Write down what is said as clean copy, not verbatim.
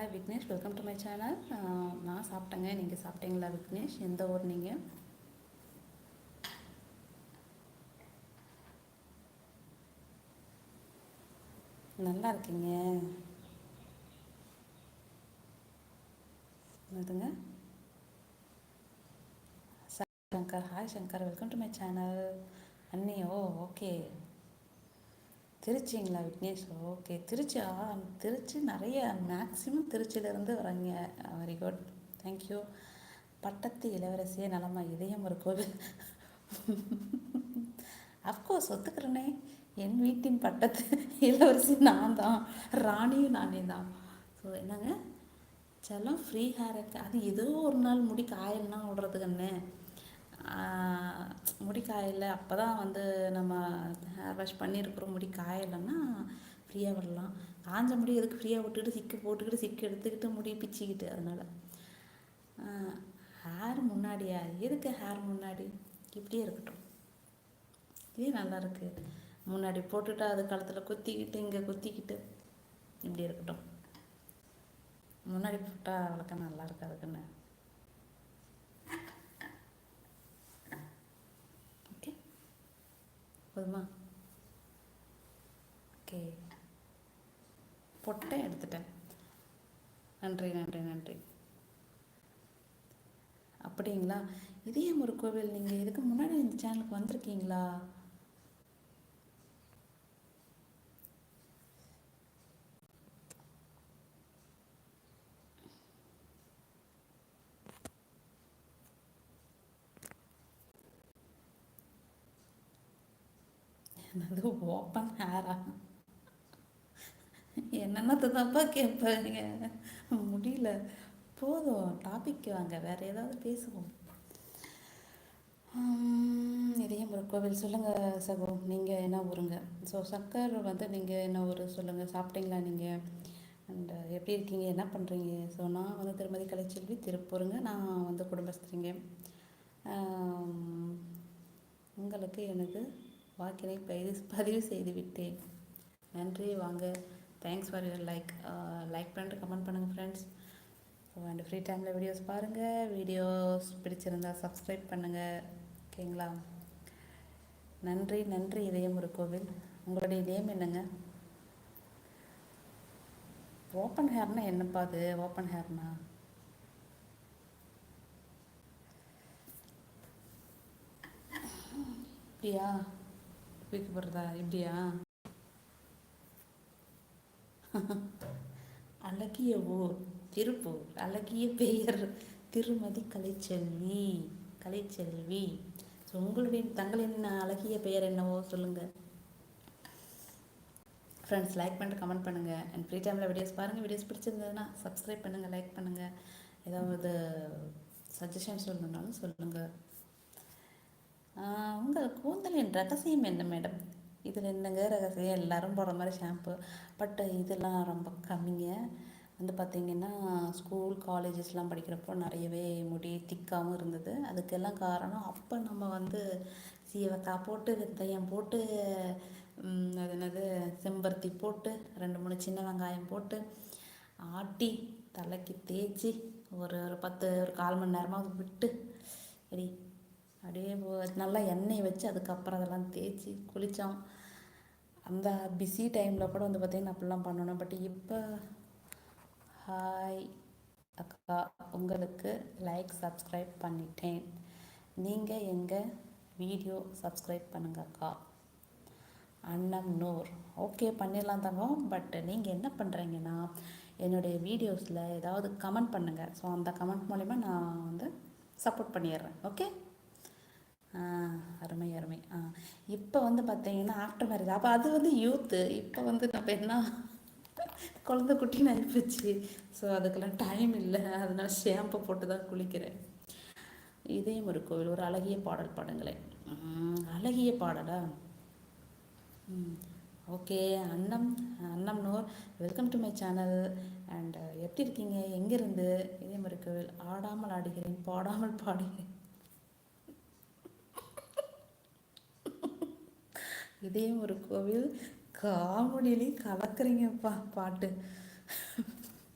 Hi Vignesh, welcome to my channel. நான் சாப்பிட்டேங்க. நீங்கள் சாப்பிட்டீங்களா விக்னேஷ்? எந்த ஊர் நீங்கள்? நல்லா இருக்கீங்க. என்னதுங்க? Shankar, hi Shankar, welcome to my channel. அண்ணி, ஓ ஓகே. திருச்சிங்களா விக்னேஷ்? ஓகே, திருச்சியா? திருச்சி நிறைய மேக்ஸிமம் திருச்சியிலேருந்து வரீங்க. Very good, thank you. பட்டத்து இளவரசியே நலமா? இதயம் ஒரு கோவில். அஃப்கோர்ஸ் ஒத்துக்கிறேனே. என் வீட்டின் பட்டத்து இளவரசி நான் தான், ராணியும் நானே தான். ஸோ என்னங்க, செல்லம் ஃப்ரீ ஹேர் இருக்கு. அது ஏதோ ஒரு நாள் முடி காயல்னா விடுறதுக்குன்னு முடி காயலை அப்போ தான் வந்து நம்ம ஹேர் வாஷ் பண்ணியிருக்கிறோம். முடி காயலைன்னா ஃப்ரீயாக விடலாம். காஞ்ச முடி எதுக்கு ஃப்ரீயாக விட்டுக்கிட்டு சிக்கு போட்டுக்கிட்டு சிக்கு எடுத்துக்கிட்டு முடி பிச்சுக்கிட்டு? அதனால் ஹேர் முன்னாடியா? எதுக்கு ஹேர் முன்னாடி? இப்படியே இருக்கட்டும். இதே நல்லா இருக்குது. முன்னாடி போட்டுட்டு அது கழுத்தில் குத்திக்கிட்டு இங்கே குத்திக்கிட்டு இப்படி இருக்கட்டும். முன்னாடி போட்டால் வளர்க்க நல்லா இருக்காதுக்குன்னு. ஓகே, போதுமா? ஓகே, பொட்டை எடுத்துட்டேன். நன்றி நன்றி நன்றி. அப்படிங்களா? இதயம் ஒரு கோவில். நீங்கள் இதுக்கு முன்னாடி இந்த சேனலுக்கு வந்திருக்கீங்களா? அது ஓப்பன் ஹேரா? என்னென்னத்தை தப்பா கேட்பாங்க. முடியல. போதும், டாபிக் வாங்க, வேறு ஏதாவது பேசுவோம். இதயம் ஒரு கோவில். சொல்லுங்கள் சகோ, நீங்கள் என்ன ஊருங்க? ஸோ சக்கர் வந்து நீங்கள் என்ன ஊர் சொல்லுங்கள். சாப்பிட்டீங்களா நீங்கள்? அண்ட் எப்படி இருக்கீங்க, என்ன பண்ணுறீங்க? ஸோ நான் வந்து திருமதி கலைச்செல்வி, திருப்பூருங்க. நான் வந்து குடும்பஸ்திரிங்க. உங்களுக்கு எனது வாக்கினை பதிவு செய்து விட்டேன். நன்றி. வாங்க, தேங்க்ஸ் ஃபார் யுவர் லைக் பண்ணிட்டு கமெண்ட் பண்ணுங்கள் ஃப்ரெண்ட்ஸ். ஸோ அண்ட் ஃப்ரீ டைமில் வீடியோஸ் பாருங்கள். வீடியோஸ் பிடிச்சிருந்தால் சப்ஸ்கிரைப் பண்ணுங்கள். ஓகேங்களா? நன்றி நன்றி. இதயம் ஒரு கோவில். உங்களுடைய நேம் என்னங்க? ஓப்பன் ஹேர்னா என்னப்பா அது? ஓப்பன் ஹேர்னா இப்படியா போடுறதா? இப்படியா? அழகிய ஊர் திருப்பூர். அழகிய பெயர் திருமதி கலைச்செல்வி. கலைச்செல்வி. ஸோ உங்களுடைய தங்களின் அழகிய பெயர் என்னவோ சொல்லுங்கள் ஃப்ரெண்ட்ஸ். லைக் பண்ணிட்டு கமெண்ட் பண்ணுங்கள். அண்ட் ஃப்ரீ டைமில் வீடியோஸ் பாருங்கள். வீடியோஸ் பிடிச்சிருந்ததுன்னா சப்ஸ்கிரைப் பண்ணுங்கள், லைக் பண்ணுங்கள். ஏதாவது சஜஷன் சொல்லணுன்னாலும் சொல்லுங்கள். உங்கள் கூந்தலின் ரகசியம் என்ன மேடம்? இதில் என்னங்க ரகசியம்? எல்லோரும் போடுற மாதிரி ஷாம்பு. பட் இதெல்லாம் ரொம்ப கம்மிங்க. வந்து பார்த்திங்கன்னா ஸ்கூல் காலேஜஸ்லாம் படிக்கிறப்போ நிறையவே முடி திக்காகவும் இருந்தது. அதுக்கெல்லாம் காரணம் அப்போ நம்ம வந்து சீவக்காய் போட்டு, வெந்தயம் போட்டு, அது என்னது, செம்பருத்தி போட்டு, 2-3 சின்ன வெங்காயம் போட்டு ஆட்டி தலைக்கு தேய்ச்சி ஒரு 1/4 மணி நேரமாக விட்டு அப்படியே நல்லா எண்ணெய் வச்சு அதுக்கப்புறம் அதெல்லாம் தேய்ச்சி குளித்தோம். அந்த பிஸி டைமில் கூட வந்து பார்த்திங்கன்னா அப்படிலாம் பண்ணணும். பட் இப்போ ஹாய் அக்கா, உங்களுக்கு லைக் சப்ஸ்கிரைப் பண்ணிட்டேன். நீங்கள் எங்கள் வீடியோ சப்ஸ்கிரைப் பண்ணுங்க அக்கா. அண்ணம் நூர். ஓகே, பண்ணிடலாம் தங்கம். பட் நீங்கள் என்ன பண்ணுறீங்கன்னா என்னுடைய வீடியோஸில் ஏதாவது கமெண்ட் பண்ணுங்கள். ஸோ அந்த கமெண்ட் மூலிமா நான் வந்து சப்போர்ட் பண்ணிடுறேன். ஓகே, அருமை அருமை. இப்போ வந்து பார்த்தீங்கன்னா ஆஃப்டர் மேரேஜ். அப்போ அது வந்து யூத்து. இப்போ வந்து நம்ம என்ன குழந்தை குட்டின்னு ஆகிப்போச்சு. ஸோ அதுக்கெல்லாம் டைம் இல்லை. அதனால ஷாம்பு போட்டு தான் குளிக்கிறேன். இதயம் ஒரு கோவில். ஒரு அழகிய பாடல் பாடுங்களேன். அழகிய பாடலா? ஓகே. அண்ணம் Noor, welcome to my channel. And எப்படி இருக்கீங்க? எங்கேருந்து? இதயம் ஒரு கோவில். ஆடாமல் ஆடுகிறேன், பாடாமல் பாடுகிறேன். இதயம் ஒரு கோவில். காமெடியிலையும் கலக்குறீங்கப்பா பாட்டு.